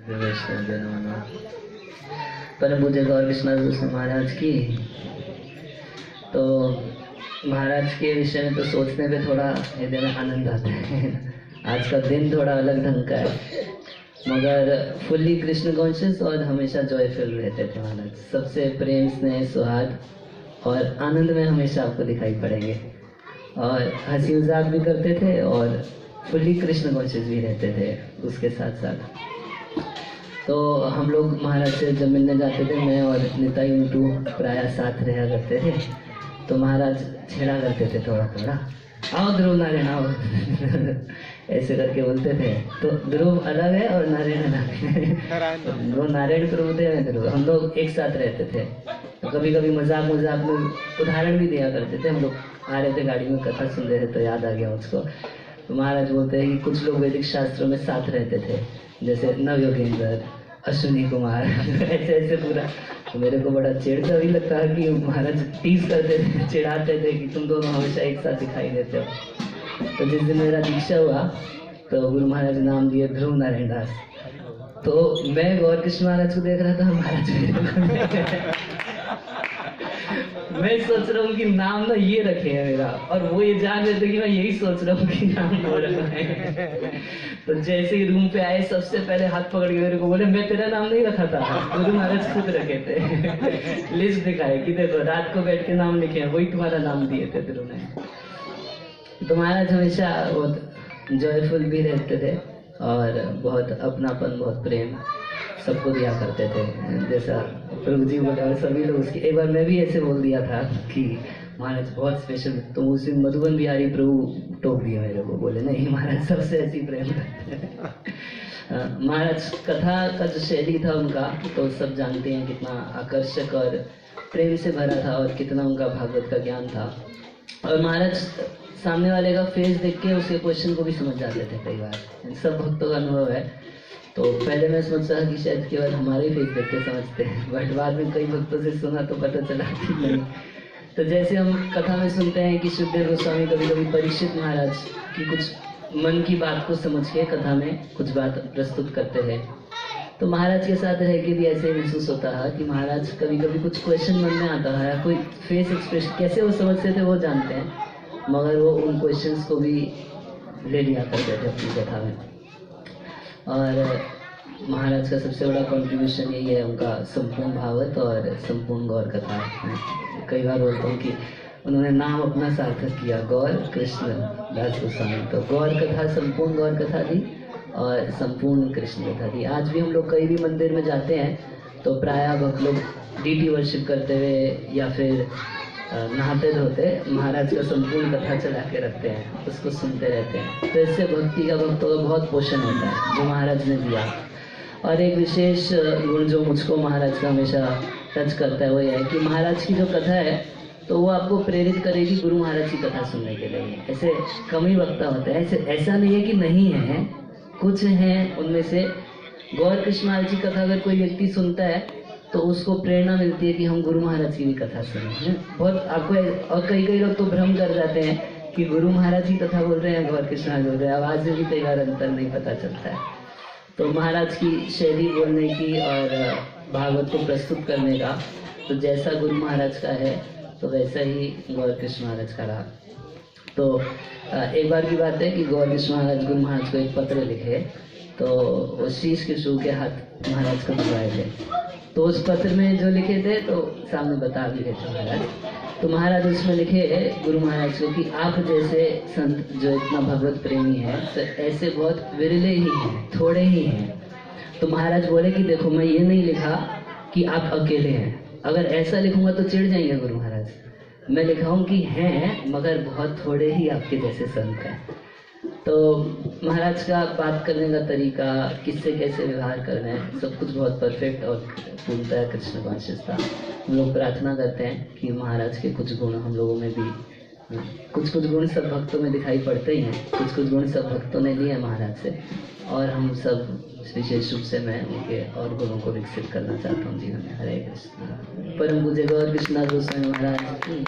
वैष्णव नमः। परम पूज्य गौर विश्वनाथ गोस्वामी महाराज की। तो महाराज के विषय में तो सोचने पे थोड़ा हृदय में आनंद आता है। आज का दिन थोड़ा अलग ढंग का है, मगर फुल्ली कृष्ण कॉन्शियस और हमेशा जॉयफुल रहते थे महाराज। सबसे प्रेम स्नेह सौहार्द और आनंद में हमेशा आपको दिखाई पड़ेंगे, और हंसी मजाक भी करते थे और फुल्ली कृष्ण कॉन्शियस भी रहते थे उसके साथ साथ। तो हम लोग महाराज से जब मिलने जाते थे, मैं और निताई मिंटू प्राय साथ रहा करते थे, तो महाराज छेड़ा करते थे थोड़ा थोड़ा, आओ ध्रुव नारायण आओ ऐसे करके बोलते थे। तो ध्रुव अलग है और नारायण अलग है। वो नारायण प्रभुदेव है, ध्रुव। हम लोग एक साथ रहते थे। तो कभी कभी मजाक मजाक में उदाहरण भी दिया करते थे। हम लोग आ रहे थे गाड़ी में, कथा सुन रहे थे, तो याद आ गया मुझको। तो महाराज बोलते हैं कि कुछ लोग वैदिक शास्त्रों में साथ रहते थे, जैसे नवयोगेंद्र, अश्विनी कुमार ऐसे ऐसे पूरा। तो मेरे को बड़ा चिढ़ता भी लगता है कि महाराज टीज करते थे, चिढ़ाते थे कि तुम दोनों हमेशा एक साथ दिखाई देते हो। तो जिस दिन मेरा दीक्षा हुआ तो गुरु महाराज नाम दिए ध्रुव नारायण दास। तो मैं गौर कृष्ण महाराज को देख रहा था, महाराज मैं सोच रहा हूँ कि नाम ना ये रखे है मेरा, और वो ये जान रहे थे कि मैं यही सोच रहा हूँ कि नाम बोल रहा है। तो जैसे ही रूम पे आए, सबसे पहले हाथ पकड़ के मेरे को बोले, मैं तेरा नाम नहीं रखा था, गुरु महाराज खुद रखे थे। लिस्ट दिखाए कि देखो रात को बैठ के नाम लिखे हैं, वही तुम्हारा नाम दिए थे ध्रुव ने। तो महाराज हमेशा बहुत जॉयफुल भी रहते थे और बहुत अपनापन, बहुत प्रेम सबको दिया करते थे। जैसा प्रभु जी बोले और सभी लोग उसकी। एक बार मैं भी ऐसे बोल दिया था कि महाराज बहुत स्पेशल, तो उस दिन मधुबन बिहारी प्रभु टोक दिया मेरे को, बोले नहीं महाराज सबसे ऐसी प्रेम करते हैं। महाराज कथा का जो शैली था उनका, तो सब जानते हैं कितना आकर्षक और प्रेम से भरा था, और कितना उनका भागवत का ज्ञान था। और महाराज सामने वाले का फेस देख के उसके क्वेश्चन को भी समझ जाते थे कई बार। सब भक्तों का अनुभव है। तो पहले मैं सोच रहा कि शायद केवल हमारे ही फेस देख के समझते हैं, बट बाद में कई भक्तों से सुना तो पता चला कि नहीं। तो जैसे हम कथा में सुनते हैं कि सुखदेव गोस्वामी कभी कभी परीक्षित महाराज की कुछ मन की बात को समझ के कथा में कुछ बात प्रस्तुत करते हैं, तो महाराज के साथ रह के भी ऐसे महसूस होता है कि महाराज कभी कभी कुछ क्वेश्चन मन में आता है, कोई फेस एक्सप्रेशन कैसे वो समझते थे वो जानते हैं, मगर वो उन क्वेश्चंस को भी ले लिया करते थे अपनी कथा में। और महाराज का सबसे बड़ा कंट्रीब्यूशन यही है, उनका संपूर्ण भागवत और संपूर्ण गौर कथा। कई बार बोलता हूँ कि उन्होंने नाम अपना सार्थक किया, गौर कृष्ण दास गोस्वामी। तो गौर कथा संपूर्ण गौर कथा थी और संपूर्ण कृष्ण कथा थी। आज भी हम लोग कहीं भी मंदिर में जाते हैं तो प्रायः भक्त लोग डीटी वर्शिप करते हुए या फिर नहाते धोते महाराज का संपूर्ण कथा चला के रखते हैं, उसको सुनते रहते हैं। तो इससे भक्ति का भक्तों का बहुत पोषण होता है जो महाराज ने दिया। और एक विशेष गुण जो मुझको महाराज का हमेशा टच करता है वो ये है कि महाराज की जो कथा है तो वो आपको प्रेरित करेगी गुरु महाराज की कथा सुनने के लिए। ऐसे कम ही वक्ता होते हैं, ऐसा नहीं है कि नहीं है, कुछ हैं उनमें से। गौर कृष्ण महाराज की कथा अगर कोई व्यक्ति सुनता है तो उसको प्रेरणा मिलती है कि हम गुरु महाराज की भी कथा सुनें। बहुत आपको, और कई लोग तो भ्रम कर जाते हैं कि गुरु महाराज की कथा बोल रहे हैं, गौर कृष्ण महाराज बोल रहे हैं। आवाज में भी कई बार अंतर नहीं पता चलता है। तो महाराज की शैली बोलने की और भागवत को प्रस्तुत करने का, तो जैसा गुरु महाराज का है तो वैसा ही गौर कृष्ण महाराज का रहा। तो एक बार की बात है कि गौर कृष्ण महाराज गुरु महाराज को एक पत्र लिखे, तो वो शीश के शू के हाथ महाराज को भिजवाए थे। तो उस पत्र में जो लिखे थे तो सामने बता भी रहे थे महाराज। तो महाराज उसमें लिखे गुरु महाराज को कि आप जैसे संत जो इतना भगवत प्रेमी है, तो ऐसे बहुत विरले ही हैं, थोड़े ही हैं। तो महाराज बोले कि देखो मैं ये नहीं लिखा कि आप अकेले हैं, अगर ऐसा लिखूंगा तो चिढ़ जाएंगे गुरु महाराज। मैं लिखा हूँ कि हैं मगर बहुत थोड़े ही आपके जैसे संत हैं। तो महाराज का बात करने का तरीका, किससे कैसे व्यवहार करना है, सब कुछ बहुत परफेक्ट और पूर्णतः कृष्ण कॉन्शियस था। हम लोग प्रार्थना करते हैं कि महाराज के कुछ गुण हम लोगों में भी, कुछ गुण सब भक्तों में दिखाई पड़ते ही हैं, कुछ गुण सब भक्तों ने लिए हैं महाराज से, और हम सब विशेष रूप से मैं उनके और गुणों को विकसित करना चाहता हूँ जीवन में। हरे कृष्ण। परम पूज्य गौर विश्वनाथ गोस्वामी महाराज की।